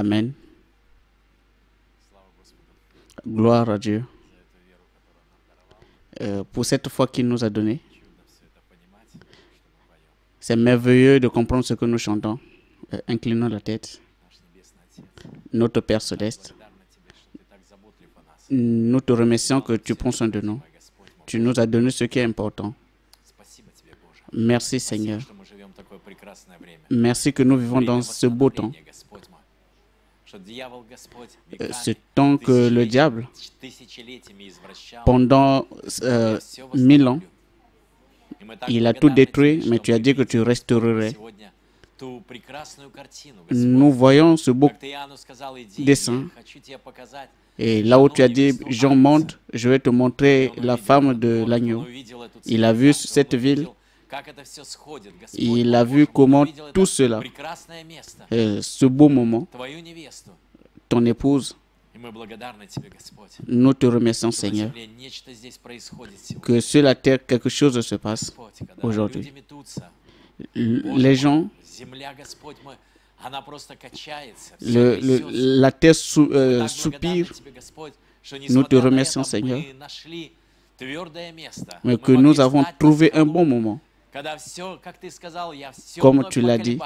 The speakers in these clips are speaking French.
Amen. Gloire à Dieu pour cette foi qu'il nous a donnée. C'est merveilleux de comprendre ce que nous chantons. Inclinons la tête. Notre Père Céleste, nous te remercions que tu prends soin de nous. Tu nous as donné ce qui est important. Merci Seigneur. Merci que nous vivons dans ce beau temps. Ce temps que le diable, pendant 1000 ans, il a tout détruit, mais tu as dit que tu restaurerais. Nous voyons ce beau dessin. Et là où tu as dit, Jean monte, je vais te montrer la femme de l'agneau. Il a vu cette ville. Il a vu comment tout cela, ce beau moment, ton épouse, nous te remercions Seigneur, que sur la terre quelque chose se passe aujourd'hui. Les gens, la terre soupire. Nous te remercions Seigneur, mais que nous avons trouvé un bon moment. Comme tu l'as dit,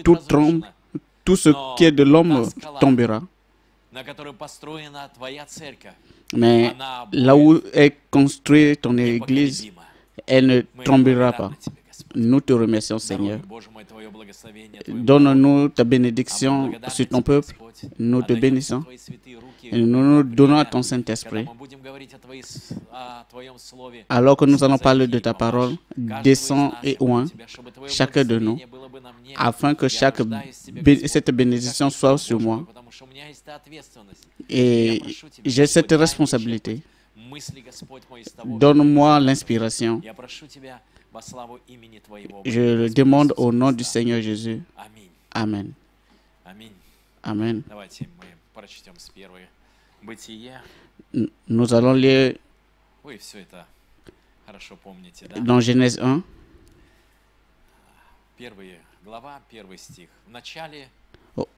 tout tremble, tout ce qui est de l'homme tombera. Mais là où est construite ton église, elle ne tombera pas. Nous te remercions, Seigneur. Donne-nous ta bénédiction sur ton peuple. Nous te bénissons. Et nous nous donnons à ton Saint-Esprit. Alors que nous allons parler de ta parole, descends et oins chacun de nous, afin que cette bénédiction soit sur moi. Et j'ai cette responsabilité. Donne-moi l'inspiration. Je le demande au nom du Seigneur Jésus. Amen. Amen. Nous allons lire dans Genèse 1.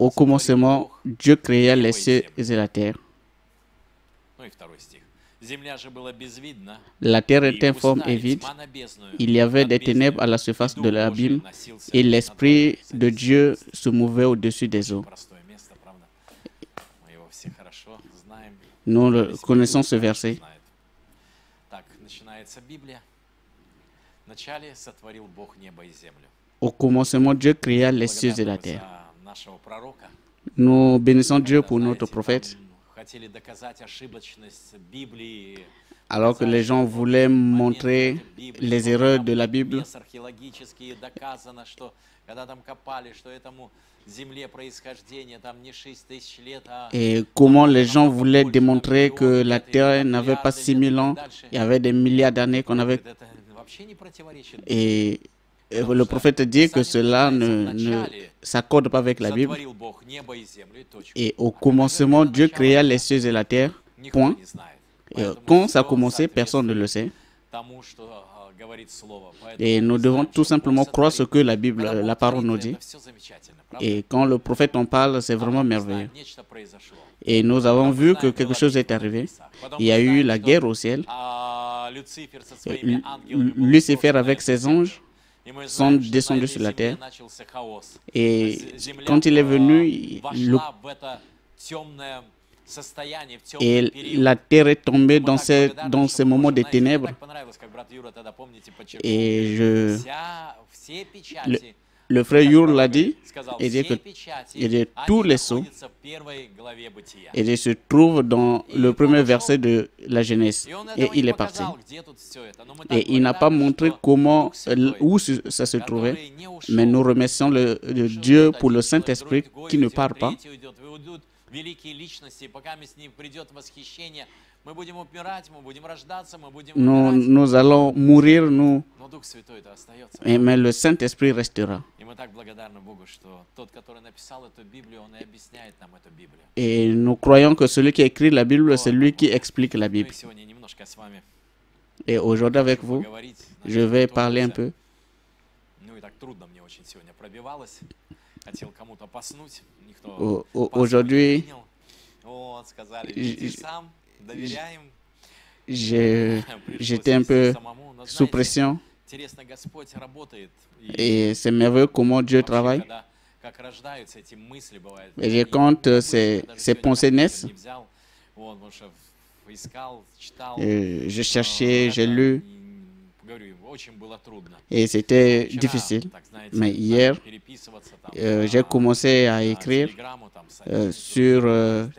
Au commencement, Dieu créa les cieux et la terre. La terre était informe et vide. Il y avait des ténèbres à la surface de l'abîme et l'Esprit de Dieu se mouvait au-dessus des eaux. Nous connaissons ce verset. Au commencement, Dieu créa les cieux et la terre. Nous bénissons Dieu pour notre prophète. Alors que les gens voulaient montrer les erreurs de la Bible, et comment les gens voulaient démontrer que la terre n'avait pas 6000 ans, il y avait des milliards d'années qu'on avait. Et le prophète dit que cela ne s'accorde pas avec la Bible. Et au commencement, Dieu créa les cieux et la terre. Point. Et quand ça a commencé, personne ne le sait. Et nous devons tout simplement croire ce que la Bible, la parole nous dit. Et quand le prophète en parle, c'est vraiment merveilleux. Et nous avons vu que quelque chose est arrivé. Il y a eu la guerre au ciel. Lucifer avec ses anges sont descendus sur la terre. Et quand il est venu, et la terre est tombée dans ces moments de ténèbres. Et le frère Yur l'a dit, il dit que tous les sceaux se trouvent dans le premier verset de la Genèse. Et il est parti. Et il n'a pas montré où ça se trouvait. Mais nous remercions le Dieu pour le Saint-Esprit qui ne parle pas. Nous allons mourir, mais le Saint-Esprit restera. Et nous croyons que celui qui écrit la Bible, c'est lui qui explique la Bible. Et aujourd'hui avec vous, je vais parler un peu. Aujourd'hui, j'étais un peu sous pression et c'est merveilleux comment Dieu travaille. Et quand ces pensées naissent, je cherchais, j'ai lu et c'était difficile. Mais hier, j'ai commencé à écrire sur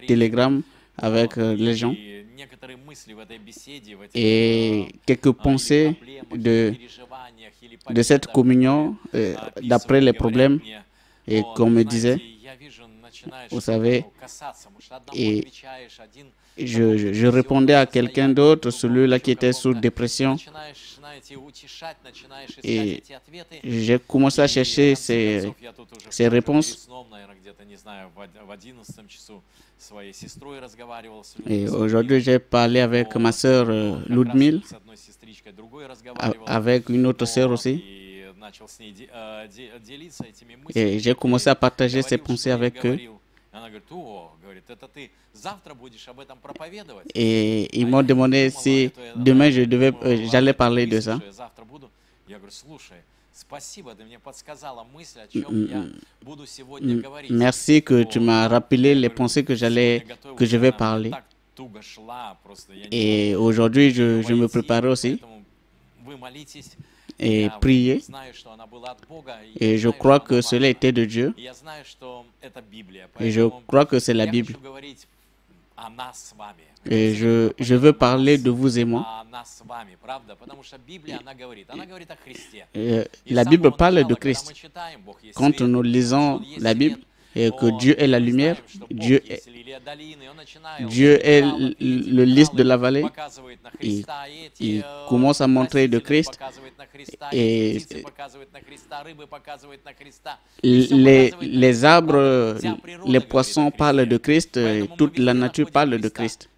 Telegram avec les gens et quelques pensées de cette communion d'après les problèmes et qu'on me disait, vous savez, et je répondais à quelqu'un d'autre, celui-là qui était sous dépression, et j'ai commencé à chercher ces réponses. Et aujourd'hui, j'ai parlé avec ma sœur Ludmille, avec une autre sœur aussi. Et j'ai commencé à partager ces pensées avec eux. Et ils m'ont demandé si demain j'allais parler de ça. Merci que tu m'as rappelé les pensées que je vais parler. Et aujourd'hui, je me préparais aussi et prier. Et je crois que cela était de Dieu. Et je crois que c'est la Bible. Et je veux parler de vous et moi. La Bible parle de Christ. Quand nous lisons la Bible, et que Dieu est la lumière, Dieu est le lys de la vallée. Il commence à montrer de Christ. Et les arbres, les poissons parlent de Christ, toute la nature parle de Christ.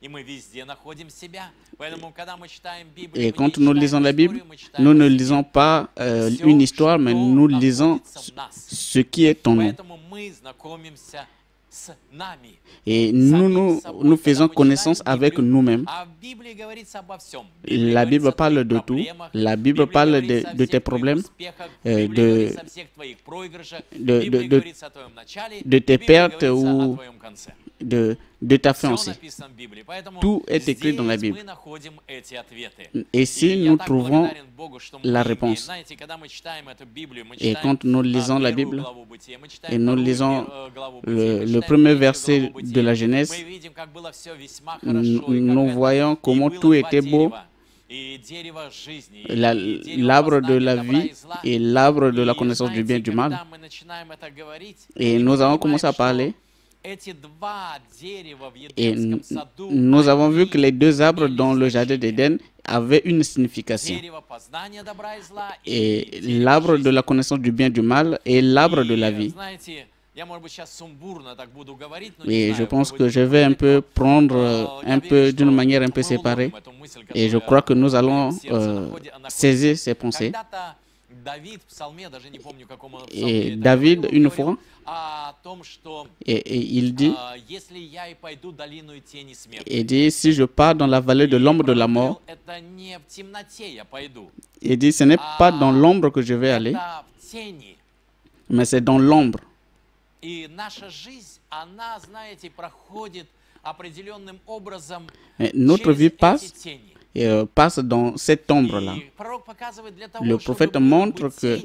Et quand nous lisons la Bible, nous ne lisons pas une histoire, mais nous lisons ce qui est en nous. Et nous faisons connaissance avec nous-mêmes. La Bible parle de tout. La Bible parle de tes problèmes, de tes pertes ou de ta fin aussi. Tout est écrit dans la Bible. Et si nous trouvons la réponse, et quand nous lisons la Bible, et nous lisons le premier verset de la Genèse, nous voyons comment tout était beau, l'arbre de la vie et l'arbre de la connaissance du bien et du mal. Et nous avons commencé à parler. Et nous avons vu que les deux arbres dans le jardin d'Éden avaient une signification. Et l'arbre de la connaissance du bien et du mal et l'arbre de la vie. Et je pense que je vais un peu prendre d'une manière un peu séparée. Et je crois que nous allons saisir ces pensées. Et David, une fois, et il dit, si je pars dans la vallée de l'ombre de la mort, il dit, ce n'est pas dans l'ombre que je vais aller, mais c'est dans l'ombre. Et notre vie passe dans cette ombre-là. Le prophète montre que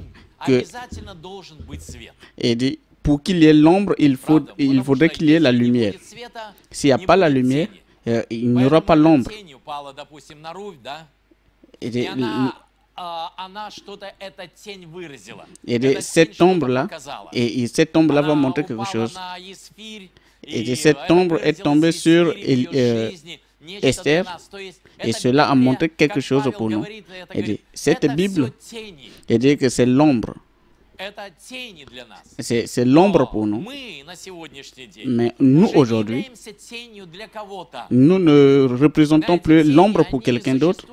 et dit, pour qu'il y ait l'ombre, il faudrait qu'il y ait la lumière. S'il n'y a pas la lumière, il n'y aura pas l'ombre. Et cette ombre-là, cette ombre-là va montrer quelque chose. Et cette ombre est tombée sur Esther, et cela a montré quelque chose pour nous. Et cette Bible, il dit que c'est l'ombre. C'est l'ombre pour nous. Mais nous, aujourd'hui, nous ne représentons plus l'ombre pour quelqu'un d'autre,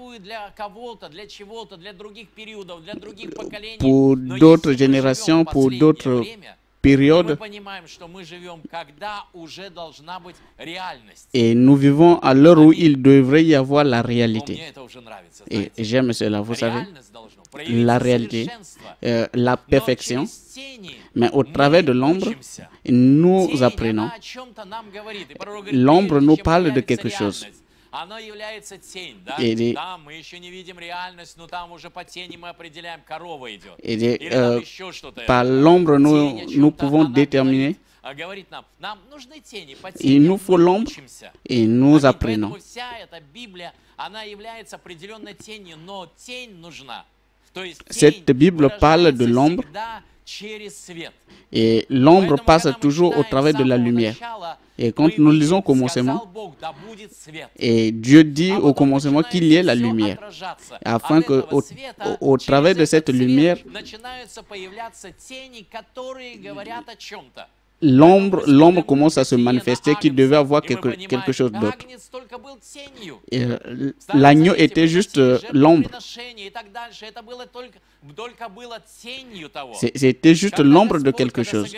pour d'autres générations, pour d'autres périodes. Et nous vivons à l'heure où il devrait y avoir la réalité. Et j'aime cela, vous savez, la réalité, la perfection. Mais au travers de l'ombre, nous apprenons. L'ombre nous parle de quelque chose. Et par l'ombre, nous pouvons déterminer. Il nous faut l'ombre et nous apprenons. Cette Bible parle de l'ombre et l'ombre passe toujours au travers de la lumière. Et quand nous lisons au commencement, et Dieu dit au commencement qu'il y ait la lumière, afin que au travers de cette lumière, l'ombre commence à se manifester, qui devait avoir quelque chose d'autre. L'agneau était juste l'ombre. C'était juste l'ombre de quelque chose.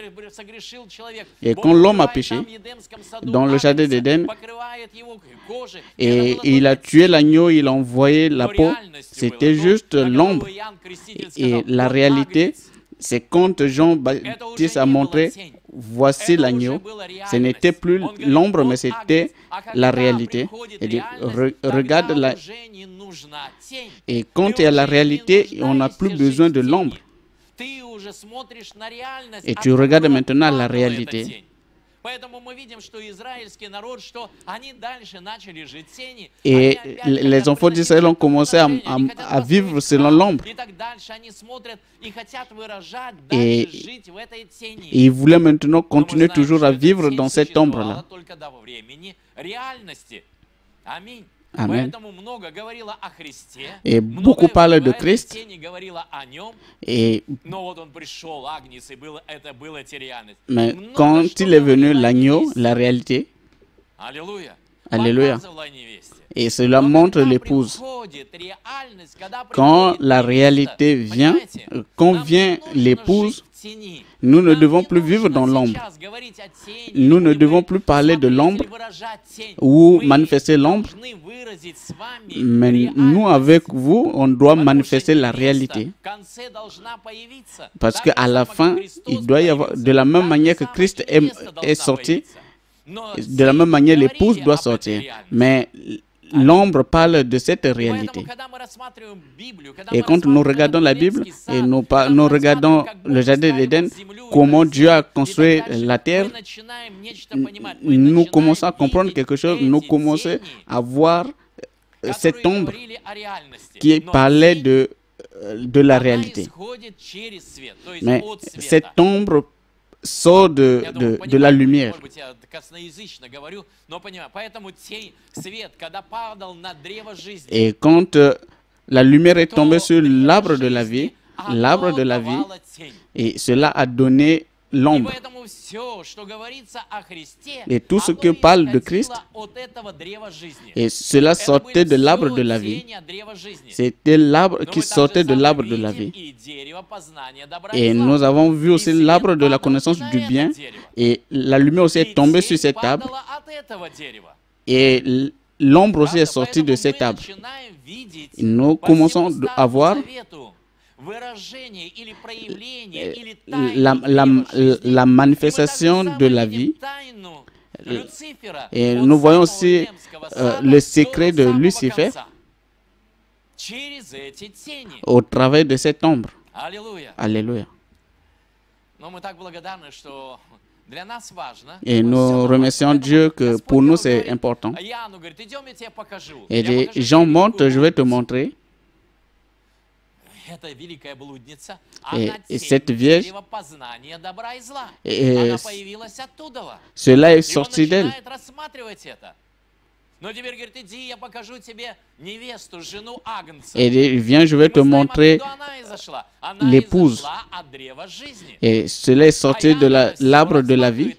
Et quand l'homme a péché, dans le jardin d'Éden, et il a tué l'agneau, il a envoyé la peau, c'était juste l'ombre. Et la réalité, c'est quand Jean-Baptiste a montré, voici l'agneau, ce n'était plus l'ombre, mais c'était la réalité. Il dit, regarde la... Et quand il y a la réalité, on n'a plus besoin de l'ombre. Et tu regardes maintenant la réalité. Et les enfants d'Israël ont commencé à vivre selon l'ombre. Et ils voulaient maintenant continuer toujours à vivre dans cette ombre-là. Amen. Et beaucoup parlent de Christ. Mais quand il est venu l'agneau, la réalité, alléluia. Et cela montre l'épouse. Quand la réalité vient, quand vient l'épouse, nous ne devons plus vivre dans l'ombre. Nous ne devons plus parler de l'ombre ou manifester l'ombre. Mais nous, avec vous, on doit manifester la réalité. Parce qu'à la fin, il doit y avoir, de la même manière que Christ est sorti, de la même manière, l'épouse doit sortir. Mais l'ombre parle de cette réalité. Et quand nous regardons la Bible et nous regardons le jardin d'Éden, comment Dieu a construit la terre, nous commençons à comprendre quelque chose, nous commençons à voir cette ombre qui parlait de la réalité. Mais cette ombre sort de la lumière. Et quand la lumière est tombée sur l'arbre de la vie, et cela a donné l'ombre. Et tout ce que parle de Christ, et cela sortait de l'arbre de la vie. C'était l'arbre qui sortait de l'arbre de la vie. Et nous avons vu aussi l'arbre de la connaissance du bien. Et la lumière aussi est tombée sur cet arbre. Et l'ombre aussi est sortie de cet arbre. Et nous commençons à voir la manifestation de la vie. Et nous voyons aussi le secret de Lucifer au travers de cette ombre. Alléluia. Et nous remercions Dieu que pour nous c'est important. Et Jean monte, je vais te montrer. Et cette vierge, cela est sorti d'elle. Et il vient, je vais te montrer l'épouse. Et cela est sorti de l'arbre de la vie.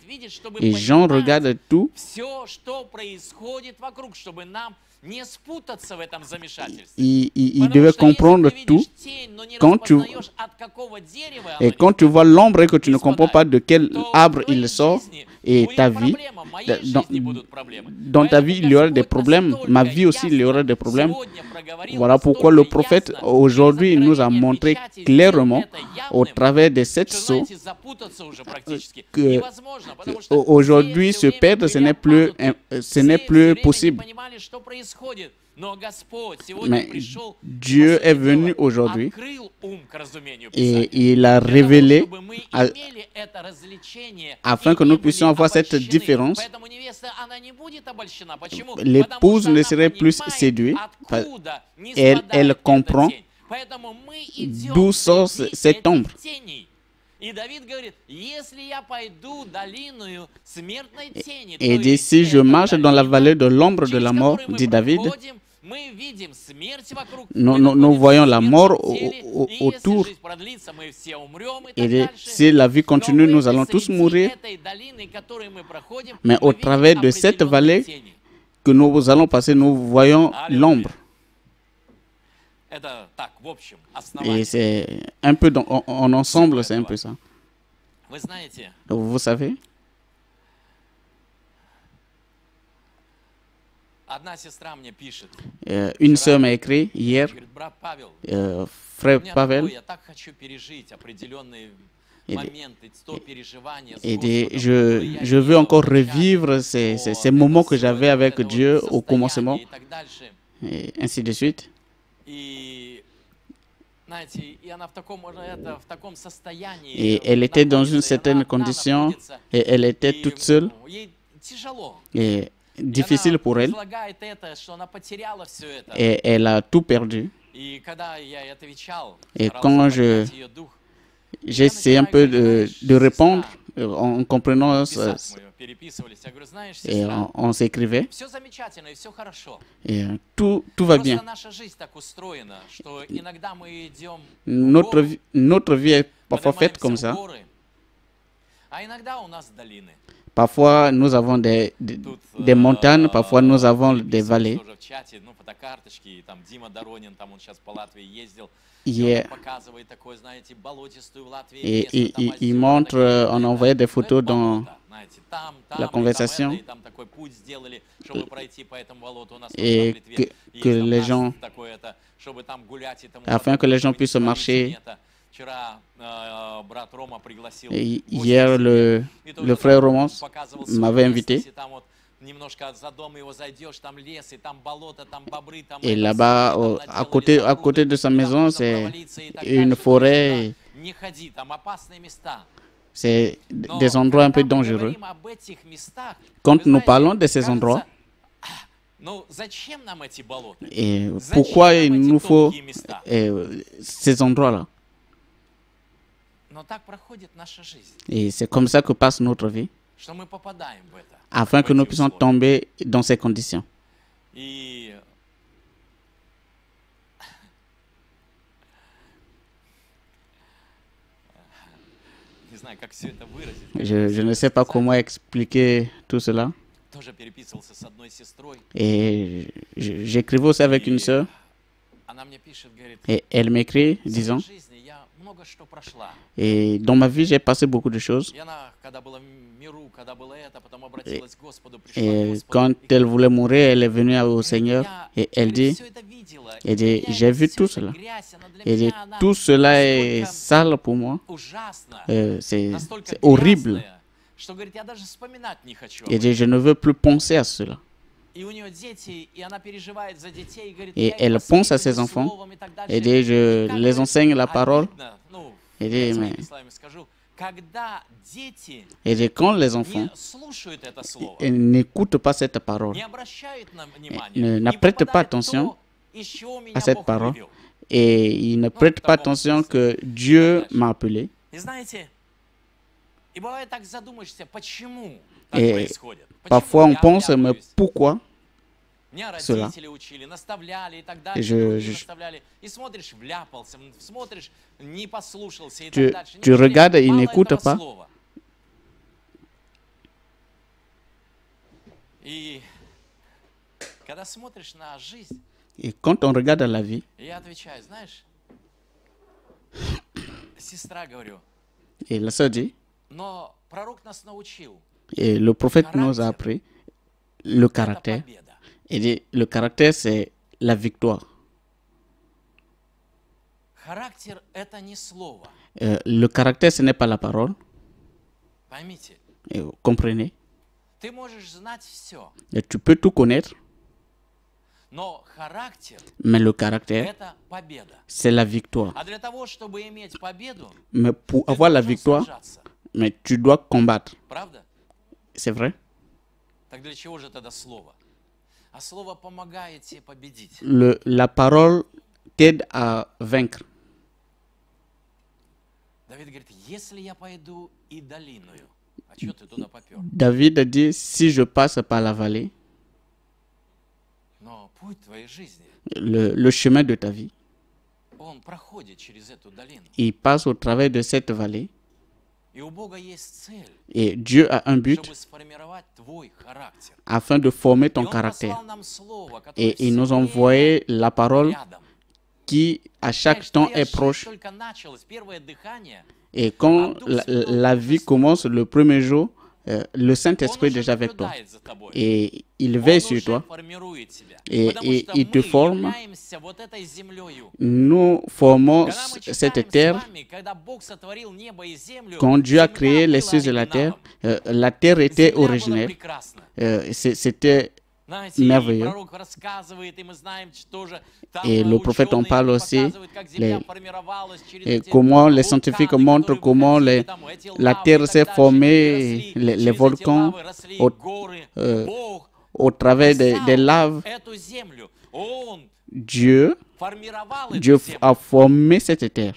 Et Jean regarde tout. Il devait comprendre tout. Et quand tu vois l'ombre et que tu ne comprends pas de quel arbre il sort, et ta vie, dans ta vie, il y aura des problèmes. Ma vie aussi, il y aura des problèmes. Voilà pourquoi le prophète, aujourd'hui, nous a montré clairement, au travers de cette sceaux, que aujourd'hui, se perdre, ce n'est plus possible. Mais Dieu est venu aujourd'hui et il a révélé afin que nous puissions avoir cette différence. L'épouse ne serait plus séduite. Elle comprend d'où sort cette ombre. Et dit, si je marche dans la vallée de l'ombre de la mort, dit David, nous voyons la mort autour. Et dit, si la vie continue, nous allons tous mourir. Mais au travers de cette vallée que nous allons passer, nous voyons l'ombre. Et c'est un peu en ensemble, c'est un peu ça. Vous savez, une sœur m'a écrit hier, frère Pavel, et dit, je veux encore revivre ces moments que j'avais avec Dieu au commencement, et ainsi de suite. Et elle était dans une certaine condition et elle était toute seule et difficile pour elle. Et elle a tout perdu. Et quand j'essaie un peu de répondre en comprenant et on s'écrivait. Et tout va bien. Notre vie est parfois faite comme ça. Parfois, nous avons des montagnes, parfois nous avons des vallées. Hier, et il montre, on envoyait des photos dans la conversation et que les gens, afin que les gens puissent marcher. Et hier, le frère Roman m'avait invité. Et là-bas, à côté de sa maison, c'est une forêt. C'est des endroits un peu dangereux. Quand nous parlons de ces endroits, et pourquoi il nous faut ces endroits-là? Et c'est comme ça que passe notre vie, afin que nous puissions tomber dans ces conditions. Je ne sais pas comment expliquer tout cela. Et j'écrivais aussi avec une sœur. Et elle m'écrit, disant, et dans ma vie, j'ai passé beaucoup de choses. Et quand elle voulait mourir, elle est venue au Seigneur et elle dit, j'ai vu tout cela. Elle dit, tout cela est sale pour moi. C'est horrible. Elle dit, je ne veux plus penser à cela. Et elle pense à ses enfants. Elle dit, je les enseigne la parole. Elle dit, mais... Et quand les enfants n'écoutent pas cette parole, n'apprêtent pas attention à cette parole, et ils ne prêtent pas attention que Dieu m'a appelé. Et parfois on pense, mais pourquoi? cela. Et tu regardes et ils n'écoutent pas. Et quand on regarde la vie, et la sœur dit, et le prophète nous a appris le caractère. Il dit, le caractère, c'est la victoire. Le caractère, ce n'est pas la parole. Et vous comprenez? Et tu peux tout connaître. Mais le caractère, c'est la victoire. Mais pour avoir la victoire, mais tu dois combattre. C'est vrai? La parole t'aide à vaincre. David a dit, si je passe par la vallée, le chemin de ta vie, il passe au travers de cette vallée. Et Dieu a un but afin de former ton caractère. Et il nous a envoyé la parole qui à chaque temps est proche. Et quand la vie commence le premier jour, le Saint-Esprit est déjà avec toi. Et il veille sur toi. Et il te forme. Nous formons cette terre. Quand Dieu a créé les cieux et la terre était originelle. C'était merveilleux. Et le prophète en parle aussi, et comment les scientifiques montrent comment la terre s'est formée, les volcans au travers des laves. Dieu a formé cette terre.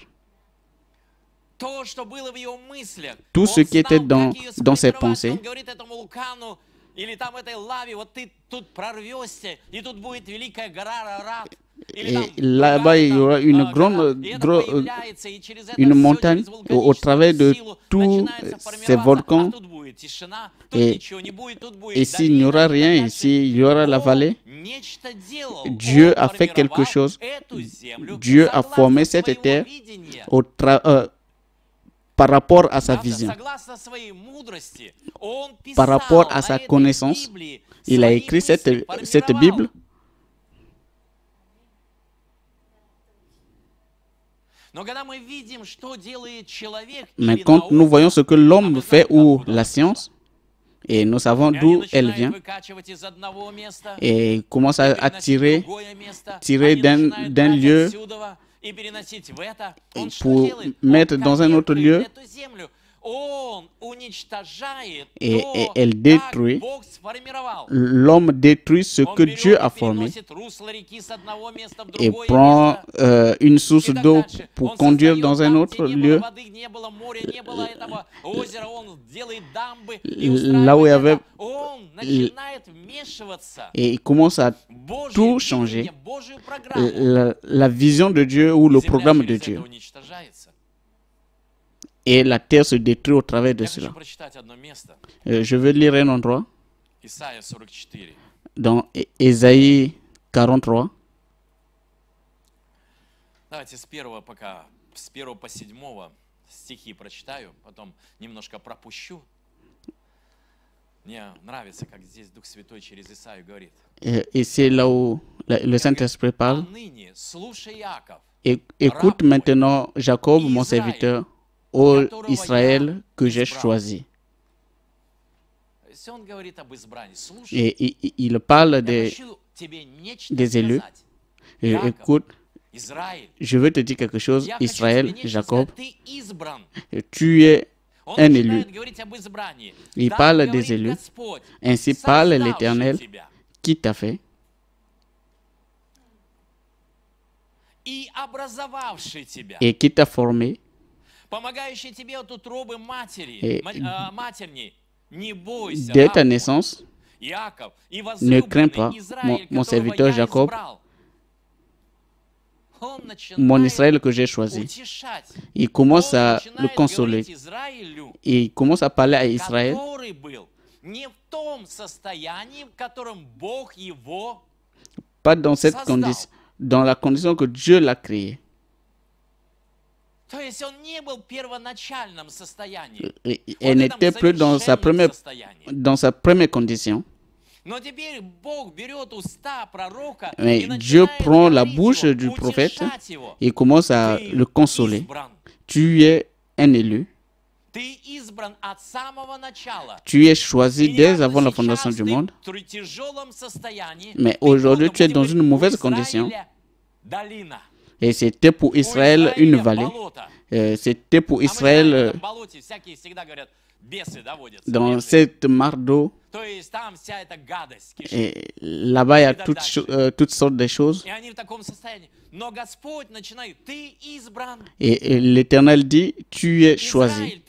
Tout ce qui était dans ses pensées. Et là-bas, il y aura une montagne au travers de tous ces volcans. Et s'il n'y aura rien ici, il y aura la vallée. Dieu a fait quelque chose. Dieu a formé cette terre par rapport à sa vision, par rapport à sa connaissance. Il a écrit cette Bible. Mais quand nous voyons ce que l'homme fait ou la science, et nous savons d'où elle vient, et commence à tirer d'un lieu pour mettre dans un autre lieu, et elle détruit. L'homme détruit ce que Dieu a formé et prend une source d'eau pour conduire dans un autre lieu. Là où il y avait... Et il commence à tout changer. La vision de Dieu ou le programme de Dieu. Et la terre se détruit au travers de cela. Je veux lire un endroit dans Ésaïe 43. Давайте с 1 по 7 стихи прочитаю, потом немножко пропущу. Мне нравится, как здесь Дух Святой через Исаию говорит. Et c'est là où le Saint-Esprit parle. Écoute maintenant, Jacob, mon serviteur, ô Israël que j'ai choisi. Et il parle des élus. Écoute, je veux te dire quelque chose, Israël, Jacob, tu es un élu. Il parle des élus. Ainsi parle l'Éternel qui t'a fait. Et qui t'a formé. Et dès ta naissance, ne crains pas, mon serviteur Jacob, mon Israël que j'ai choisi. Il commence à le consoler. Il commence à parler à Israël pas dans cette condition, dans la condition que Dieu l'a créé. Elle n'était plus dans sa première condition. Mais Dieu prend la bouche du prophète et commence à le consoler. Tu es un élu. Tu es choisi dès avant la fondation du monde. Mais aujourd'hui, tu es dans une mauvaise condition. Et c'était pour Israël une vallée. C'était pour Israël dans cette mare d'eau. Et là-bas, il y a toutes sortes de choses. Et l'Éternel dit, tu es choisi.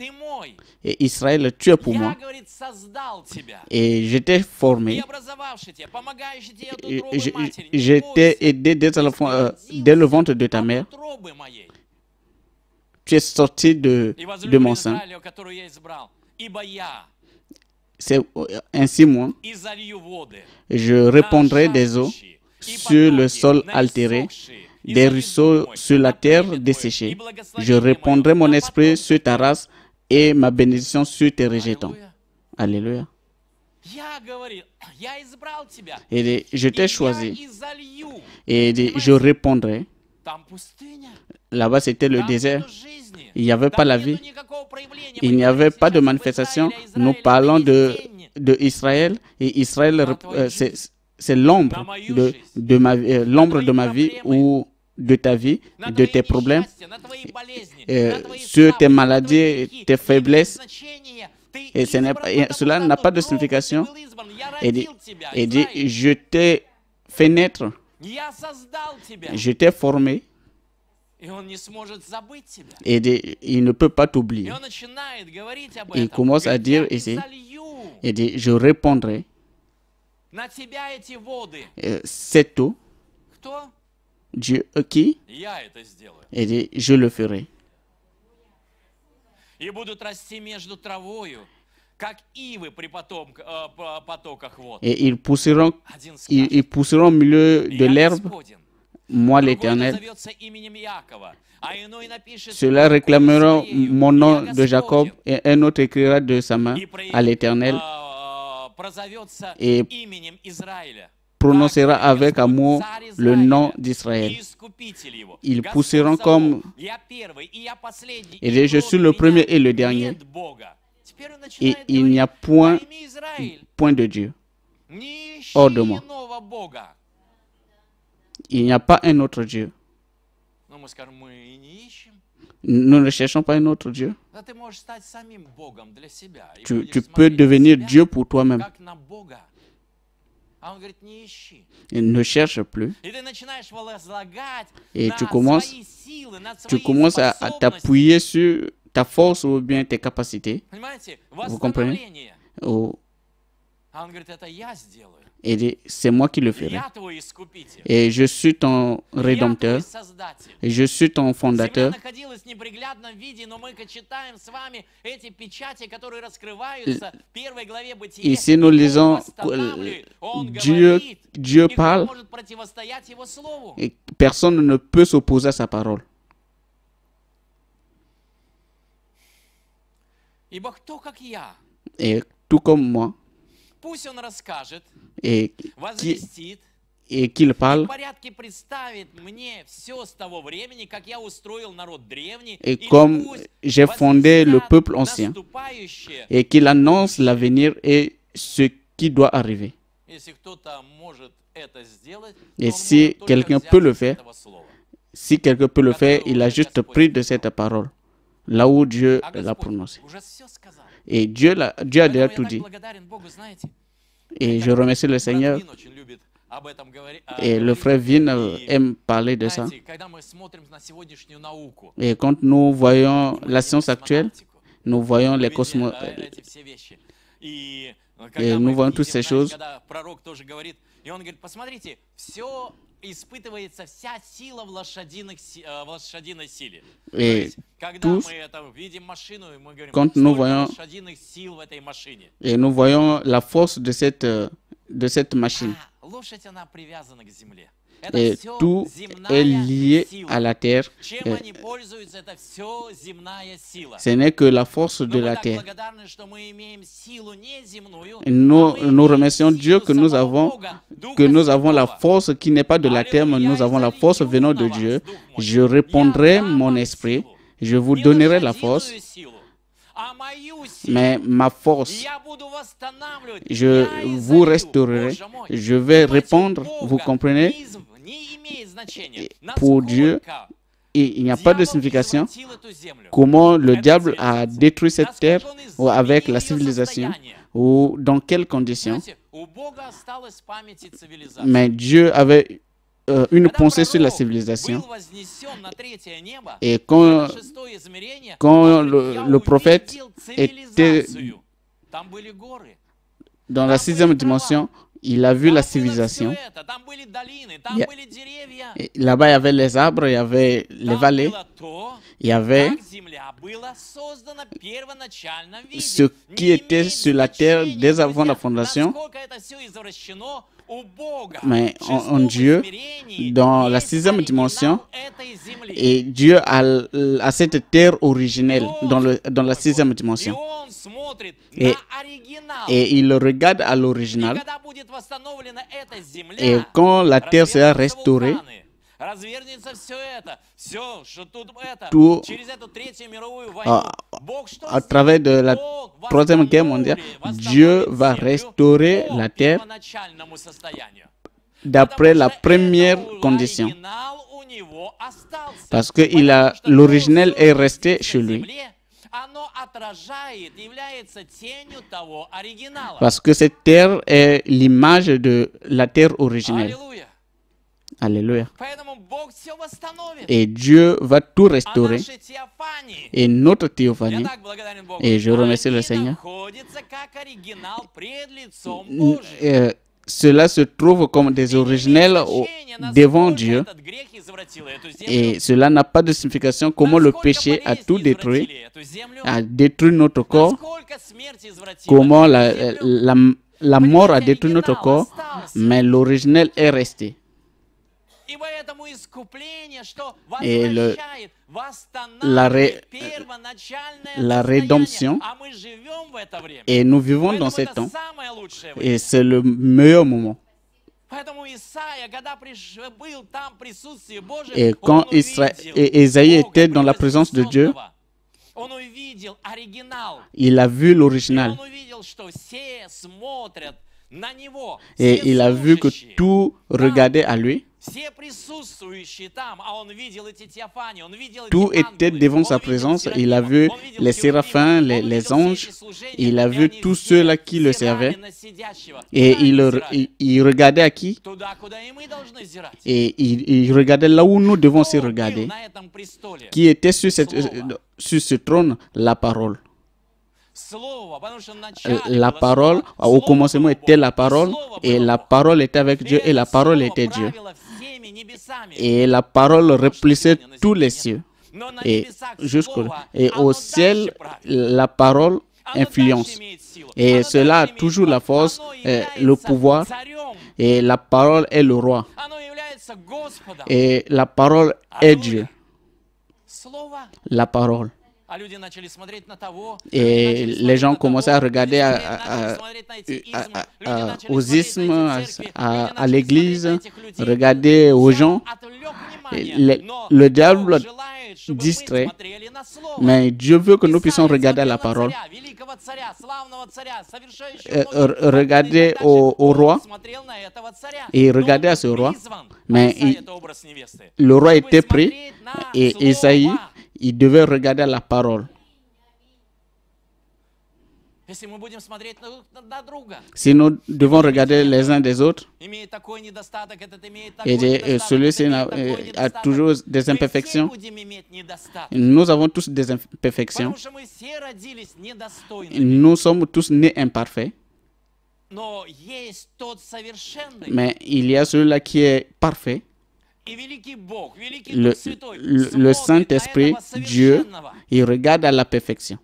Et Israël, tu es pour moi. Et je t'ai formé. Je t'ai aidé dès le ventre de ta mère. Tu es sorti de mon sein. C'est ainsi moi, je répandrai des eaux sur le sol altéré, des ruisseaux sur la terre desséchée. Je répandrai mon esprit sur ta race et ma bénédiction sur tes rejetants. Alléluia. Et je t'ai choisi et je répondrai. Là-bas, c'était le désert. Il n'y avait pas la vie. Il n'y avait pas de manifestation. Nous parlons de Israël. Et Israël, c'est l'ombre de ma vie ou de ta vie, de tes problèmes, sur tes maladies, tes faiblesses. Et cela n'a pas de signification. Et dit, je t'ai fait naître. Je t'ai formé. Et il ne peut pas t'oublier. Il commence à dire ici, il dit, je répondrai cette eau. Dieu qui? Il dit, je le ferai. Et ils pousseront au milieu de l'herbe. Moi, l'Éternel, cela réclamera mon nom de Jacob et un autre écrira de sa main à l'Éternel et prononcera avec amour le nom d'Israël. Ils pousseront comme... Et je suis le premier et le dernier. Et il n'y a point de Dieu hors de moi. Il n'y a pas un autre Dieu. Nous ne cherchons pas un autre Dieu. Tu peux devenir Dieu pour toi-même. Il ne cherche plus. Et tu commences à t'appuyer sur ta force ou bien tes capacités. Vous comprenez? Et c'est moi qui le ferai. Et je suis ton rédempteur. Et je suis ton fondateur. Ici, nous lisons Dieu parle et personne ne peut s'opposer à sa parole. Et tout comme moi, et qu'il parle, et comme j'ai fondé le peuple ancien, et qu'il annonce l'avenir et ce qui doit arriver. Et si quelqu'un peut le faire, il a juste pris de cette parole, là où Dieu l'a prononcé. Et Dieu a déjà tout dit. Et je remercie le Seigneur. Et le frère Vin aime parler de ça. Et quand nous voyons la science actuelle, nous voyons les Et nous voyons toutes ces choses. Когда пророк тоже говорит, и он говорит, посмотрите, все испытывается, вся сила в лошадиной силе. То Et есть, когда tous, мы это видим машину, и мы говорим, quand nous сколько voyons, лошадиных сил в этой машине. et nous voyons la force de cette machine. Лошадь, она привязана к земле. Et Это все tout est земная lié сила. à la terre. Чем Et они пользуются, это все земная сила. ce n'est que la force Но de мы la так terre. благодарны, что мы имеем силу неземную, Et nous, а мы nous имеем remercions Dieu силу que nous самого avons, Бога, Духа que nous avons la Святого. force qui n'est pas de la terre, mais nous avons la force venant de Dieu. Je répondrai mon esprit, je vous Не donnerai la лошадиную force, силу, а мою силу. mais ma force, Я буду восстанавливать, je я vous изолью. restaurerai, Боже мой. je vais Понимаете, répondre, Бога vous comprenez? не имеет значения, Pour Dieu, насколько il n'y a pas de дьявол signification извратил эту землю. comment le Эту diable a цивилизацию. détruit cette terre Насколько он ou avec la изменил её civilisation состояние. ou dans quelles conditions. Знаете, у Бога осталась в памяти цивилизация. Mais Dieu avait une Когда pensée sur la пророк civilisation. был вознесен на третье небо, Et в quand, это шестое измерение, quand он говорит, я le prophète увидел était цивилизацию. Там были горы. dans la sixième dimension, il a vu Там la было всё civilisation. это, там были dolины, там Я- были деревья. Et là-bas, il y avait les arbres, il y avait les Там vallées, было то, il y avait как земля была создана в первоначальном виде. ce qui Не était имеет sur la terre значения, dès avant la друзья, fondation. насколько это всё извращено у Бога. Mais В en шестом Dieu, измерении dans la есть sixième оригинал dimension, этой земли. et Dieu a cette terre originelle dans la sixième И dimension. он смотрит Et- на оригинал. Et il regarde à И l'original. когда будет восстановлена эта земля, Et quand la terre sera развернутся restaurée, вулканы, развернется все это, все, что тут это, Tout- через эту Третью мировую войну, à, Бог что à сделает? travers de la Бог Troisième Guerre mondiale, восстановит Dieu va землю restaurer по la terre первоначальному состоянию. d'après Потому la что première это condition. оригинал у него остался. Parce que Потому что l'originel то, est что resté есть chez на lui. земле, оно отражает, является тенью того оригинала. Parce que cette terre est l'image de la terre originelle. Аллилуйя. Alléluia. Поэтому Бог все восстановит. Et Dieu va tout А restaurer. наши теофании, Et notre я théophanie, так благодарен Богу, Et je remercie le они Seigneur. находятся как оригинал пред лицом Божьим. cela se trouve comme des originels devant Dieu. Этот грех извратил эту землю, Et cela n'a pas de signification comment le насколько péché a болезни tout détruit, извратили эту землю, a détruit notre corps, насколько смерть извратила comment эту землю. la mort a détruit notre corps, mais l'originel est resté. И поэтому искупление, что Et возвращает, la первоначальное rédemption, состояние, а мы живем в это время. Et nous vivons Поэтому dans ces это temps, самое лучшее время. et c'est le meilleur moment. Поэтому Исаия, когда был там в присутствии Божьем, Et он quand увидел Isaïe Бога était dans la présence de Dieu, превознесенного. Он увидел оригинал. il a vu И l'original. он увидел, что все смотрят на него. Et Все il a vu que служащие, tout regardait à lui. все присутствующие там, а он видел эти теофании, он видел эти Tout était ангелы, devant он sa видел présence. серафимов, Il a vu он видел les херувимов, séraphins, он les видел все anges. эти служения, Il a и vu они tous все ceux-là qui le взирали servaient. на сидящего. Et Куда они il взирали? regardait à qui? Туда, куда и мы должны взирать. Et il regardait là où nous devons aussi Кто был regarder. на этом престоле? Qui était sur Слово. ce trône? La parole. Слово, потому что в начале La было parole, Слово, au commencement Слово était было la parole, Слово et было la Бог. parole était avec Dieu, et la Это parole Слово était Dieu. правило всеми небесами. Et la parole remplissait tous les cieux. Но на Et небесах jusqu'au Слово, et оно au дальше ciel, правит. la parole Оно influence. дальше имеет силу. Et Оно cela a дальше имеет toujours la власть. force, Оно le является pouvoir. царем. Et la parole est le roi. Оно является Господом. Et la parole est Dieu. Слово. La parole. А люди начали смотреть на того. Et les gens commençaient à regarder aux ismes, à l'église, regarder aux gens. Le diable distrait, mais Dieu veut que nous puissions regarder à la parole, regarder au roi et regarder à ce roi. Mais le roi était pris et Isaïe, il devait regarder à la parole. Si nous devons regarder les uns des autres, et celui-ci a toujours des imperfections, nous avons tous des imperfections, nous sommes tous nés imparfaits, Mais il y a celui-là qui est parfait. Le Saint-Esprit, Dieu, il regarde à la perfection.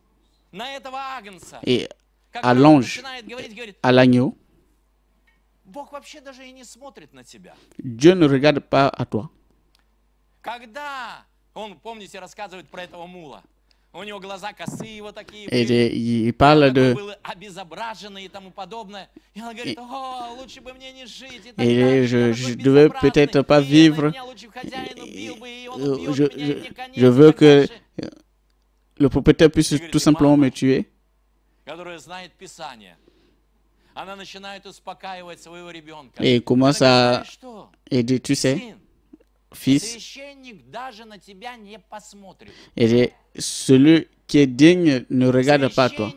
Et à l'ange, à l'agneau, Dieu ne regarde pas à toi. Et il parle de... Et je ne devais peut-être pas vivre. Je veux que le propriétaire puisse tout simplement me tuer. Et il commence à... Et dit, tu sais, fils, et celui qui est digne ne regarde pas toi.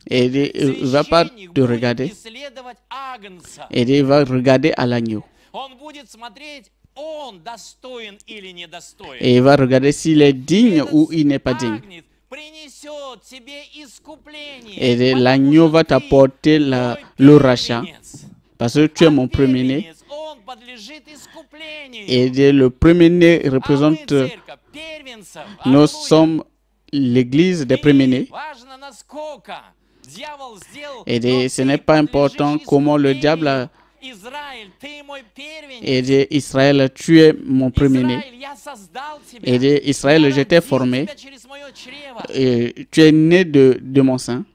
Et il ne va pas te regarder. Et il va regarder à l'agneau. Et il va regarder s'il est digne ou il n'est pas digne. Et l'agneau va t'apporter le rachat. Parce que tu es mon premier-né. Et le premier-né représente... Nous sommes l'église des premiers-nés. Et ce n'est pas important comment le diable a... Et Israël, tu es mon premier-né. Et Israël, je t'ai formé. Et tu es né de mon sein.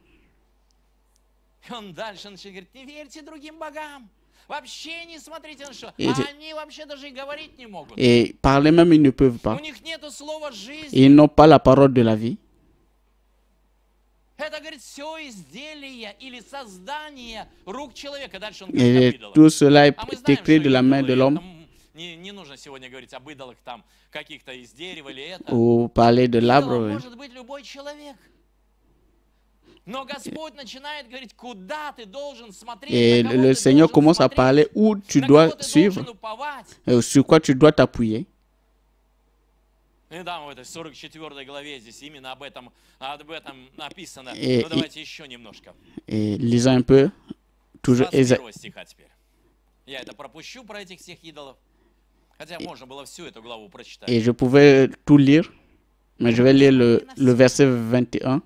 Et parler même, ils ne peuvent pas. Ils n'ont pas la parole de la vie. Et tout cela est écrit de la main de l'homme. Ou parler de l'arbre. Et le Seigneur commence à parler où tu dois suivre, sur quoi tu dois t'appuyer. Et lisons un peu, toujours et je pouvais tout lire, mais je vais lire le verset 21.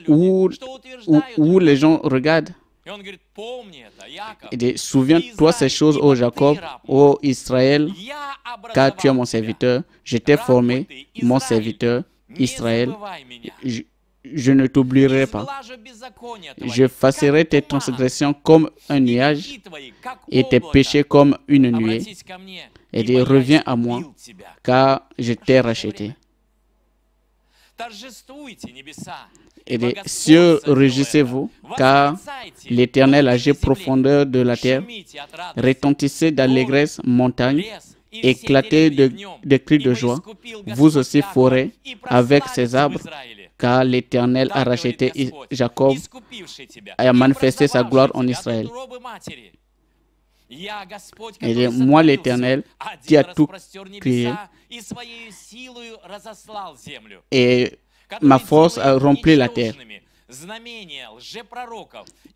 Où les gens regardent. Et souviens-toi ces choses, ô Jacob, ô Israël, car tu es mon serviteur. Je t'ai formé, mon serviteur, Israël. Je ne t'oublierai pas. Je effacerai tes transgressions comme un nuage et tes péchés comme une nuée. Et reviens à moi, car je t'ai racheté. Et les cieux, réjouissez-vous, car l'Éternel agit profondeur de la terre. Retentissez d'allégresse, montagne, éclatez de cris de joie. Vous aussi, forêt, avec ses arbres, car l'Éternel a racheté Jacob et a manifesté sa gloire en Israël. Et moi, l'Éternel, qui a tout créé, et ma force a rempli la terre.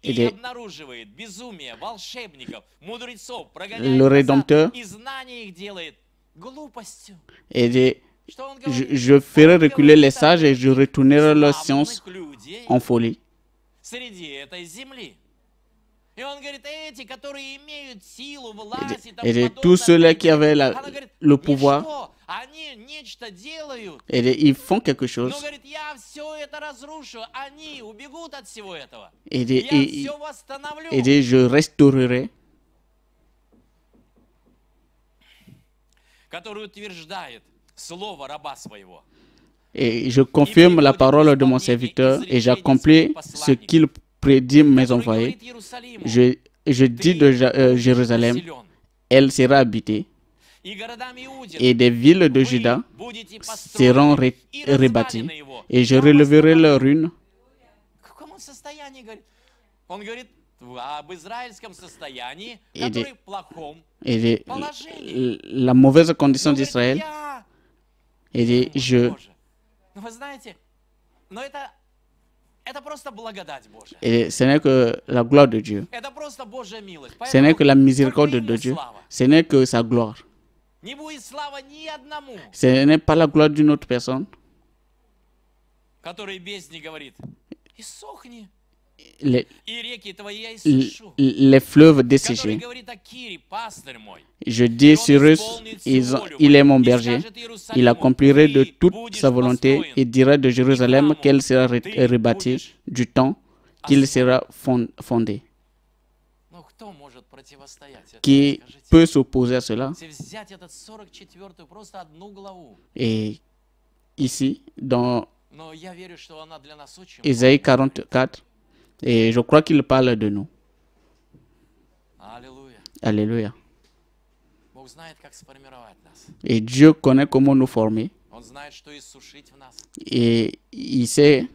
Et le Rédempteur, et je ferai reculer les sages et je retournerai leur science en folie. Et tous ceux-là qui avaient le pouvoir, et ils font quelque chose. Et je restaurerai. Et je confirme la parole de mon serviteur et j'accomplis ce qu'il prédit mes envoyés. Je dis de Jérusalem, elle sera habitée. Et des villes de Juda seront rebâties. Et je relèverai leurs ruines. Et la mauvaise condition d'Israël. Et Et ce n'est que la gloire de Dieu. Ce n'est que la miséricorde de Dieu. Ce n'est que sa gloire. Ce n'est pas la gloire d'une autre personne. Les fleuves desséchés. Je dis sur eux, il est mon berger. Il accomplirait de toute sa volonté et dira de Jérusalem qu'elle sera rebâtie du temps qu'il sera fondé. Qui peut s'opposer à cela? Et ici, dans Ésaïe 44, et je crois qu'il parle de nous. Alléluia. Et Dieu connaît comment nous former. Et il sait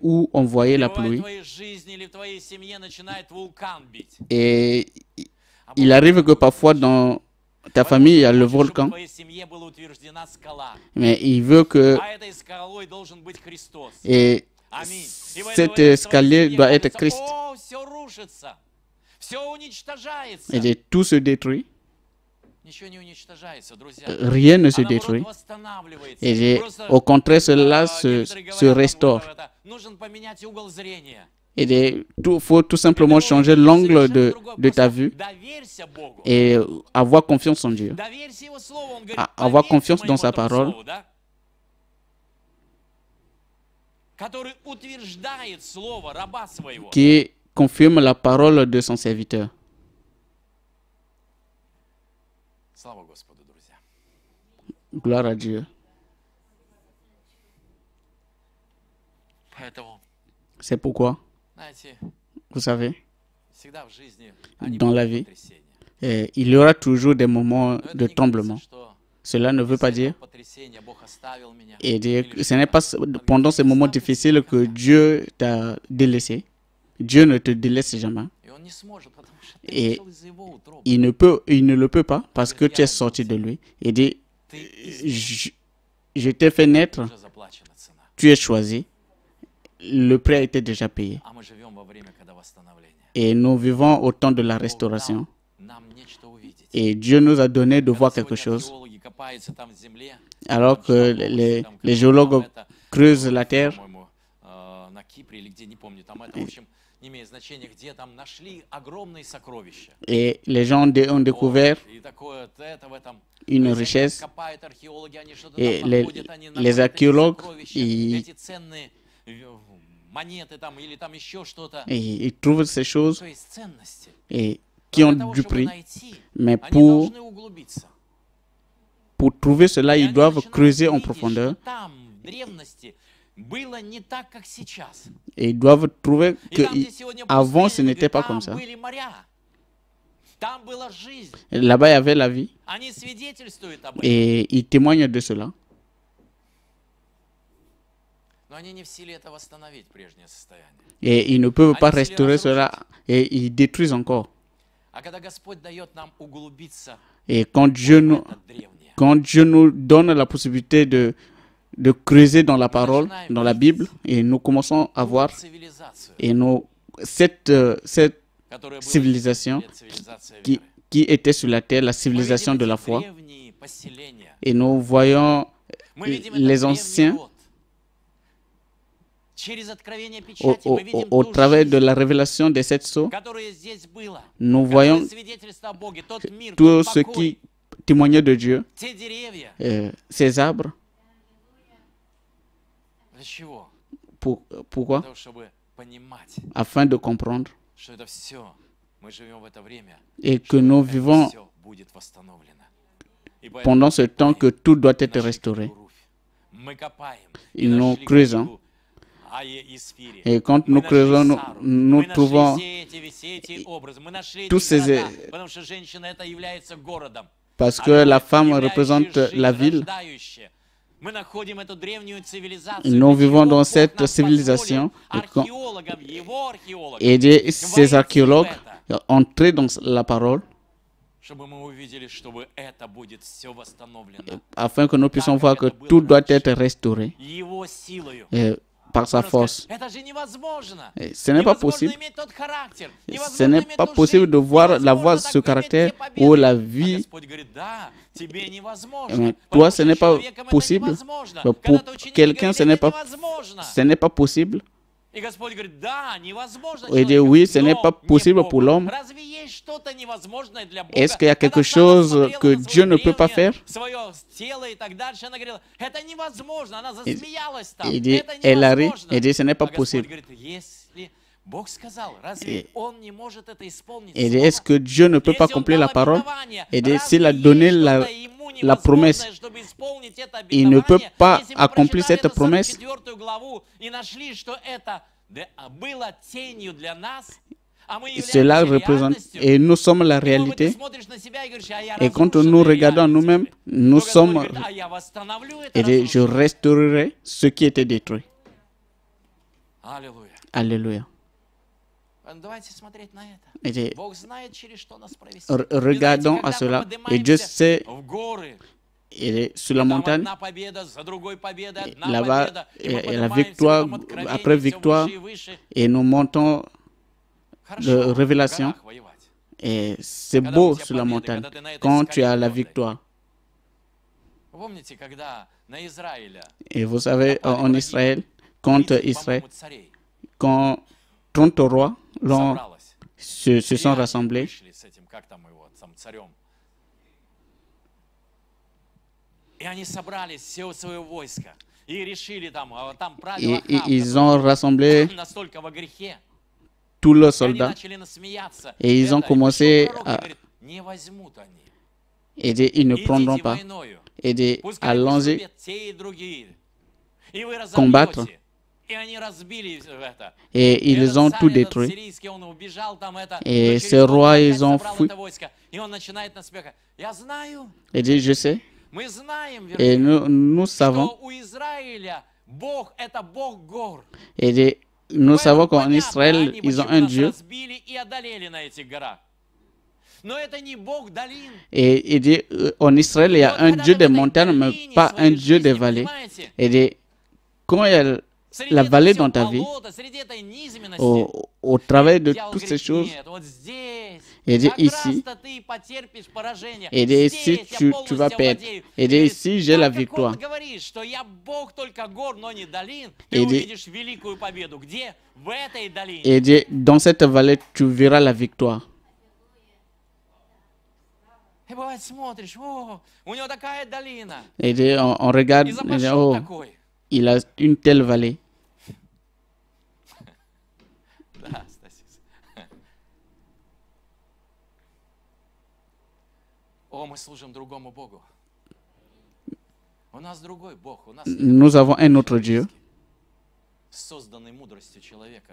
où envoyer la pluie. Et il arrive que parfois dans ta famille, il y a le volcan. Mais il veut que... Et cet escalier doit être Christ. Et tout se détruit. Rien ne se détruit. Et au contraire, cela se restaure. Et il faut tout simplement changer l'angle de ta vue et avoir confiance en Dieu. Avoir confiance dans sa parole. Qui confirme la parole de son serviteur. Gloire à Dieu. C'est pourquoi, vous savez, dans la vie, il y aura toujours des moments de tremblement. Cela ne veut pas dire, ce n'est pas pendant ces moments difficiles que Dieu t'a délaissé. Dieu ne te délaisse jamais. Et il ne le peut pas parce que tu es sorti de lui. Il dit, je t'ai fait naître, tu es choisi, le prix a été déjà payé. Et nous vivons au temps de la restauration. Et Dieu nous a donné de voir quelque chose. Alors que les géologues creusent la terre, et les gens ont découvert une richesse. Et les archéologues, ils trouvent ces choses et qui ont du prix. Mais pour trouver cela, ils doivent creuser en profondeur. Et ils doivent trouver qu'avant, ce n'était pas comme ça. Là-bas, il y avait la vie. Et ils témoignent de cela. Et ils ne peuvent pas restaurer cela. Et ils détruisent encore. Et quand Dieu nous donne la possibilité de creuser dans la parole, dans la Bible, et nous commençons à voir cette civilisation qui était sur la terre, la civilisation de la foi. Et nous voyons les anciens au travers de la révélation des 7 sceaux. Nous voyons tout ce qui témoignait de Dieu, ces arbres. Pourquoi? Afin de comprendre et que nous vivons pendant ce temps que tout doit être restauré. Et nous creusons. Et quand nous creusons, nous trouvons tous ces... Parce que la femme représente la ville. Nous vivons dans cette civilisation et ces archéologues entrés dans la parole afin que nous puissions voir que tout doit être restauré par sa force. Et ce n'est pas possible. Ce n'est pas possible de voir ce caractère ou la vie. Mais toi, ce n'est pas possible. Pour quelqu'un, ce n'est pas possible. Il dit oui, ce n'est pas possible pour l'homme. Est-ce qu'il y a quelque chose que Dieu ne peut pas faire? Il dit, elle a ri, il dit, ce n'est pas possible. Il dit, est-ce que Dieu ne peut pas accomplir la parole? Il dit, s'il a donné la promesse, il ne peut pas accomplir cette promesse. Cela représente, et nous sommes la réalité. Et quand nous regardons nous-mêmes, nous sommes, et dit, je restaurerai ce qui était détruit. Alléluia. Et dit, regardons à cela, et Dieu sait. Il est sur la montagne, là-bas, et la victoire, après victoire, et nous montons de révélation. Et c'est beau sur la montagne, quand tu as la victoire. Et vous savez, en Israël, contre Israël, quand 30 rois se sont rassemblés, et ils ont rassemblé tous leurs soldats et ils ont commencé à dire, ils ne prendront pas. Et dire, allons-y combattre. Et ils ont tout détruit. Et ces rois, ils ont fui. Et dit, je sais. Et nous savons. Et nous savons qu'en Israël, ils ont un Dieu. Et il dit, en Israël, il y a un Dieu des montagnes, mais pas un Dieu des vallées. Et dit, quand il y a la vallée dans ta vie, au travers de toutes ces choses, il dit ici, il dit ici, tu vas perdre. Il dit ici, j'ai la victoire. Il dit, dans cette vallée, tu verras la victoire. Il dit, on regarde, il dit, oh, il a une telle vallée. Nous avons un autre Dieu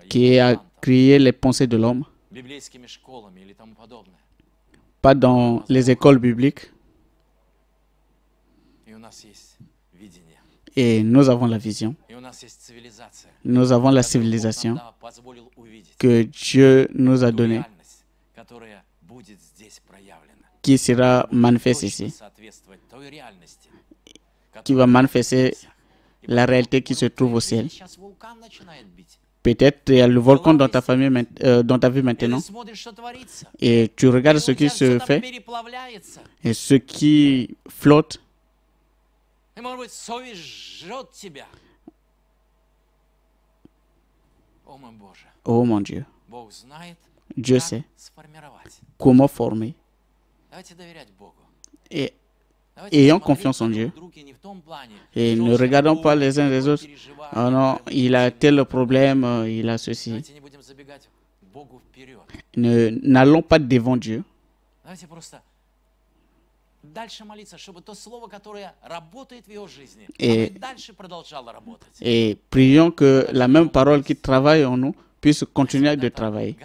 qui a créé les pensées de l'homme, pas dans les écoles bibliques. Et nous avons la vision. Nous avons la civilisation que Dieu nous a donnée, qui sera manifestée ici, qui va manifester la réalité qui se trouve au ciel. Peut-être il y a le volcan dans ta famille, dans ta vie maintenant, et tu regardes ce qui se fait, et ce qui flotte. Oh mon Dieu, Dieu sait comment former. Et ayons confiance en Dieu. Et ne regardons pas les uns les autres. Oh non, il a tel problème, il a ceci. N'allons pas devant Dieu. Et prions que la même parole qui travaille en nous puisse continuer de travailler.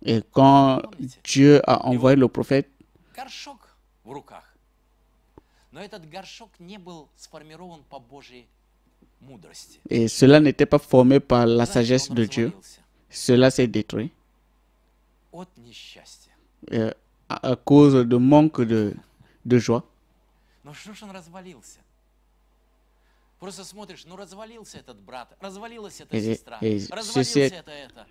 Et quand Dieu a envoyé le prophète, et cela n'était pas formé par la sagesse de Dieu, cela s'est détruit. à cause de manque de joie. Ну что ж он развалился? Просто смотришь, ну развалился этот брат, развалилась эта сестра, развалился это.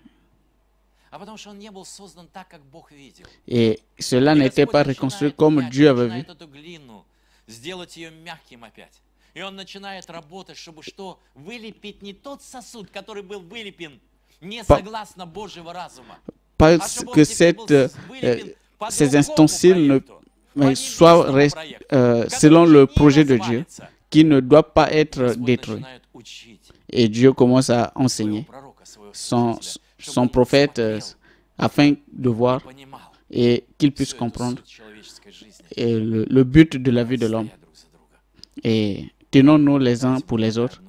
А потому что он не был создан так, как Бог видел. Et cela n'était pas reconstruit comme Dieu avait vu. Эту глину, сделать ее мягким опять. И он начинает работать, чтобы что? Вылепить не тот сосуд, который был вылеплен не согласно Божьего разума. Parce que ces ustensiles soient selon le projet de Dieu, qui ne doit pas être détruit. Et Dieu commence à enseigner son prophète afin de voir et qu'il puisse comprendre le but de la vie de l'homme. Et tenons-nous les uns pour les autres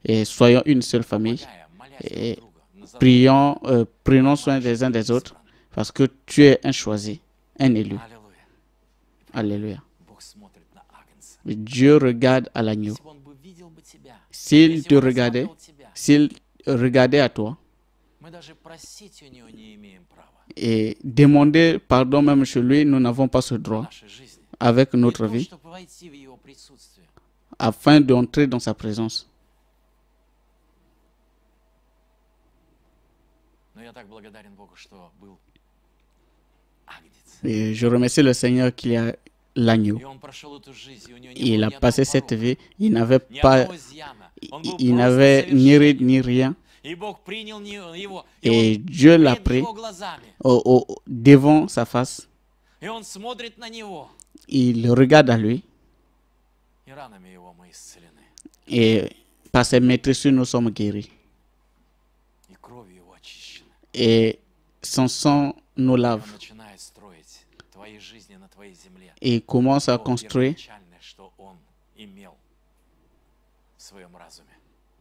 et soyons une seule famille. Et prenons soin des uns des autres parce que tu es un choisi, un élu. Alléluia. Dieu regarde à l'agneau. S'il te regardait, s'il regardait à toi et demander pardon même chez lui, nous n'avons pas ce droit avec notre vie afin d'entrer dans sa présence. Et je remercie le Seigneur qu'il y a l'agneau. Il a passé cette vie, il n'avait ni ride ni rien. Et Dieu l'a pris devant sa face. Il regarde à lui. Et par ses maîtresses, nous sommes guéris. Et son sang nous lave. Et il commence à construire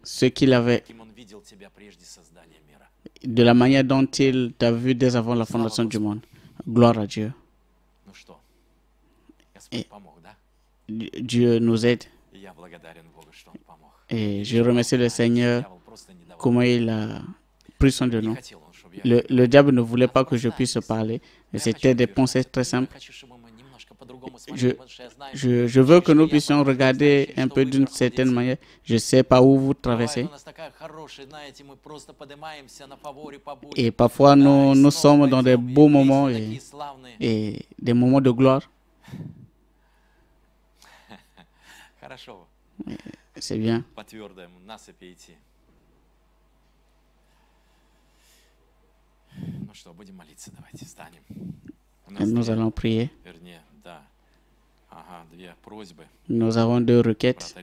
ce qu'il avait, de la manière dont il t'a vu dès avant la fondation du monde. Gloire à Dieu. Et Dieu nous aide. Et je remercie le Seigneur comment il a pris soin de nous. Le diable ne voulait pas que je puisse parler. C'était des pensées très simples. Je veux que nous puissions regarder un peu d'une certaine manière. Je ne sais pas où vous traversez. Et parfois, nous sommes dans des beaux moments et des moments de gloire. C'est bien. Nous allons prier. Nous avons deux requêtes.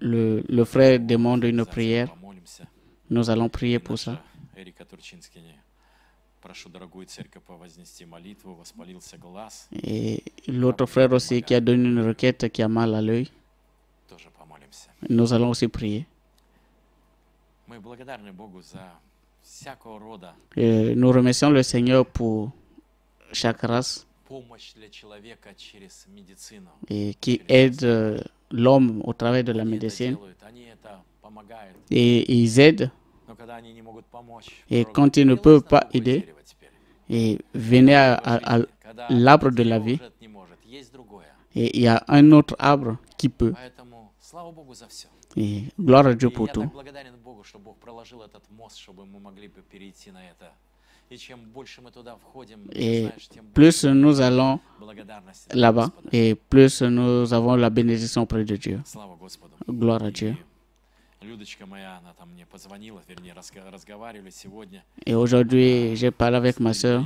Le frère demande une prière. Nous allons prier pour ça. Et l'autre frère aussi qui a donné une requête qui a mal à l'œil. Nous allons aussi prier. Et nous remercions le Seigneur pour chaque race et qui aide l'homme au travers de la médecine. Et ils aident. Et quand ils ne peuvent pas aider, et venez à l'arbre de la vie. Et il y a un autre arbre qui peut. Et gloire à Dieu pour tout. Et plus nous allons là-bas, et plus nous avons la bénédiction auprès de Dieu. Gloire à Dieu. Et aujourd'hui, j'ai parlé avec ma soeur.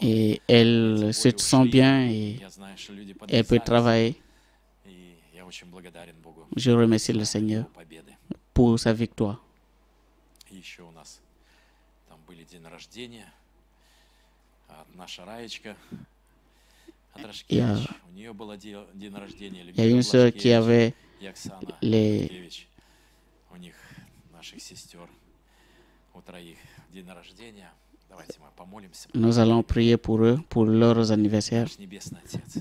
Et elle se sent bien et elle peut travailler. Je remercie le Seigneur pour sa victoire. Il y a une sœur qui avait Nous allons prier pour eux, pour leurs anniversaires.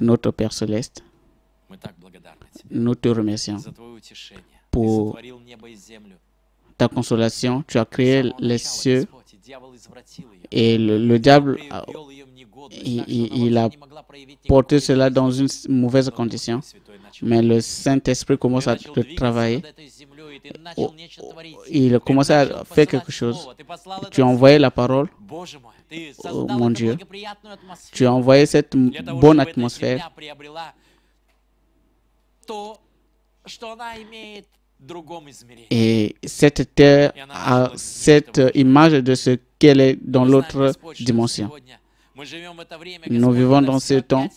Notre Père Céleste, Nous te remercions pour ta consolation. Tu as créé les cieux et le diable, il a porté cela dans une mauvaise condition. Mais le Saint-Esprit commence à travailler. Il a commencé à faire quelque chose. Tu as envoyé la parole. Oh, mon Dieu, tu as envoyé cette bonne atmosphère. Et cette terre a cette image de ce qu'elle est dans l'autre dimension. Nous vivons dans ce temps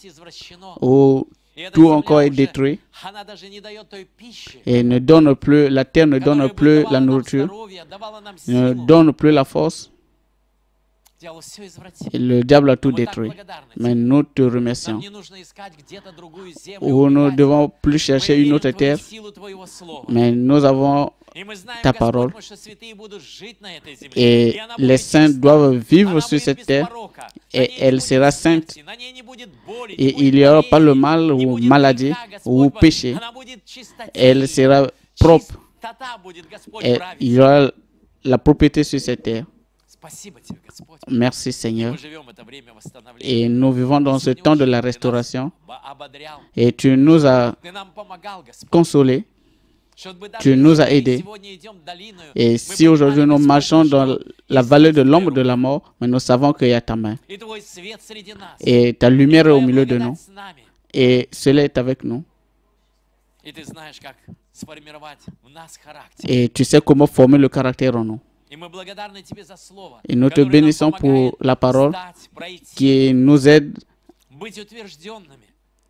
où tout encore est détruit et ne donne plus, la terre ne donne plus la nourriture, ne donne plus la force. Et le diable a tout détruit. Mais nous te remercions. Où nous ne devons plus chercher une autre terre, mais nous avons ta parole. Et les saints doivent vivre sur cette terre et elle sera sainte. Et il n'y aura pas le mal ou maladie ou péché. Elle sera propre. Et il y aura la propriété sur cette terre. Merci Seigneur. Et nous vivons dans ce temps de la restauration. Et tu nous as consolés. Tu nous as aidés. Et si aujourd'hui nous marchons dans la vallée de l'ombre de la mort, mais nous savons qu'il y a ta main. Et ta lumière est au milieu de nous. Et cela est avec nous. Et tu sais comment former le caractère en nous. Et nous te bénissons pour la parole qui nous aide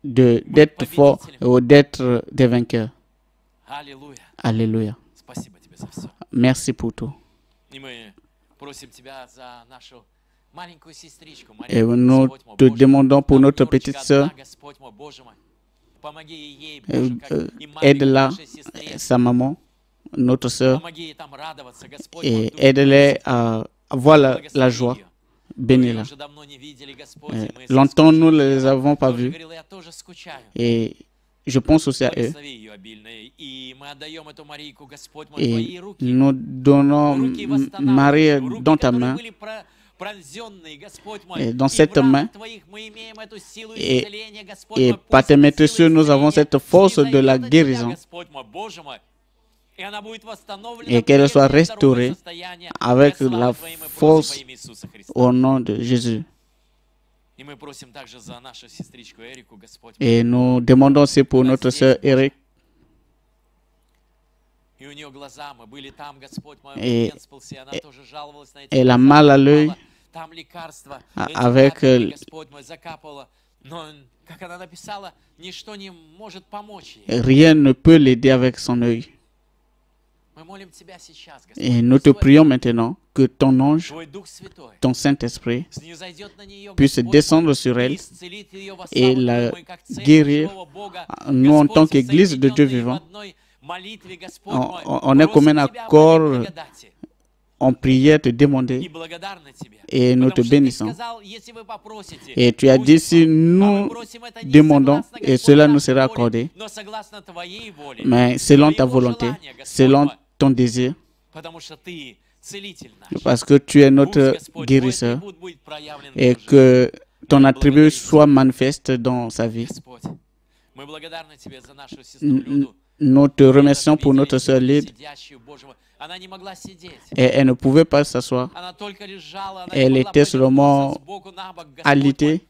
d'être forts ou d'être des vainqueurs. Alléluia. Merci pour tout. Et nous te demandons pour notre petite sœur, aide-la, sa maman, notre sœur, et aide-les à avoir la joie. Bénis-la. Longtemps, nous ne les avons pas vus. Et je pense aussi à eux. Et nous donnons Marie dans ta main, et dans cette main, et par tes maîtresses, nous avons cette force de la guérison. Et qu'elle soit restaurée avec la force au nom de Jésus. Et nous demandons aussi pour notre sœur Eric. Et elle a mal à l'œil avec rien ne peut l'aider avec son œil. Et nous te prions maintenant que ton ange, ton Saint-Esprit, puisse descendre sur elle et la guérir. Nous, en tant qu'Église de Dieu vivant, on est comme un accord en prière te demander et nous te bénissons. Et tu as dit si nous demandons et cela nous sera accordé, mais selon ta volonté, selon ton désir, parce que tu es notre guérisseur et que ton attribut soit manifeste dans sa vie. Nous te remercions pour notre sœur Lyd. Et elle ne pouvait pas s'asseoir. Elle était seulement alitée.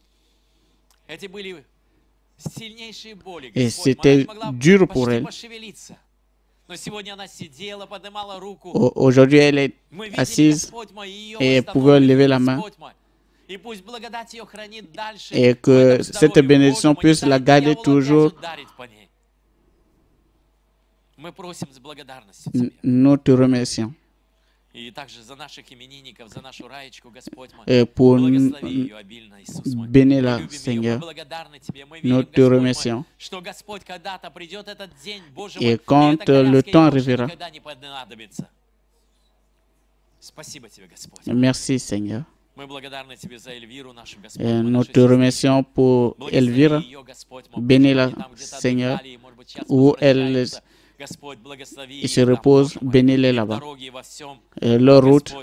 Et c'était dur pour elle. Aujourd'hui, elle est assise et elle pouvait lever la main. Et que cette bénédiction puisse la garder toujours. Nous te remercions. Et pour nous bénir la Seigneur, nous te remercions. Et quand le temps arrivera, merci Seigneur. Et nous te remercions pour Elvira. Bénis-la, Seigneur, où elle se repose, bénis-les là-bas. Leur route,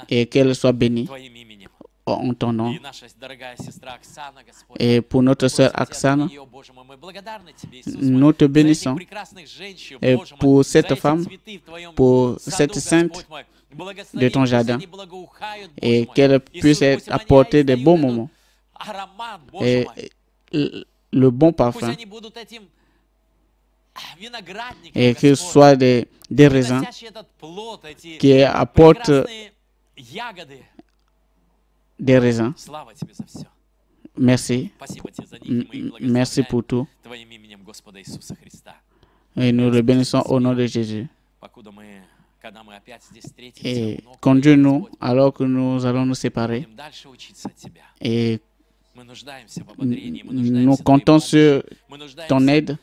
et qu'elle soit bénie en ton nom. Et pour notre sœur Oksana, nous te bénissons. Et pour cette femme, pour cette sainte de ton jardin, et qu'elle puisse être apporter des bons moments et le bon parfum, et que ce soit des raisins qui apportent des raisins. Merci. Merci pour tout. Et nous le bénissons au nom de Jésus. Et conduis-nous alors que nous allons nous séparer. Et nous comptons sur ton aide.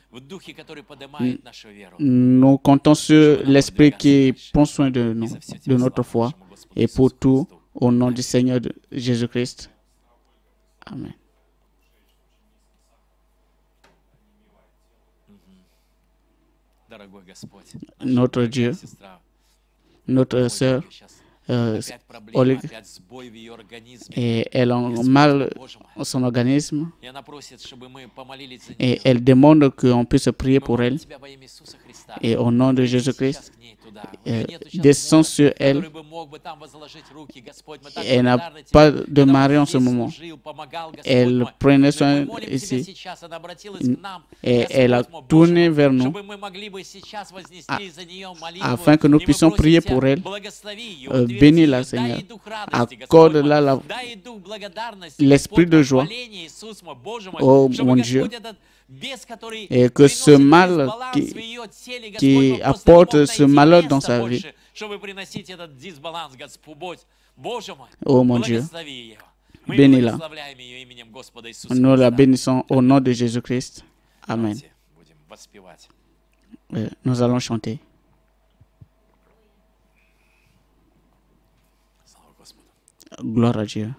Nous comptons sur l'Esprit qui prend soin de nous, de notre foi. Et pour tout, au nom du Seigneur Jésus-Christ. Amen. Notre Dieu, notre sœur, Oleg, et elle a mal dans son organisme et elle demande qu'on puisse prier pour elle. Et au nom de Jésus-Christ, descend sur elle. Elle n'a pas de mari en ce moment. Elle prenait soin ici et elle a tourné vers nous afin que nous puissions prier pour elle. Bénis-la, Seigneur. Accorde-la l'esprit de joie. Oh mon Dieu. Et que ce mal qui apporte ce malheur dans sa vie, oh mon Dieu, bénis-la. Nous la bénissons au nom de Jésus-Christ. Amen. Nous allons chanter. Gloire à Dieu.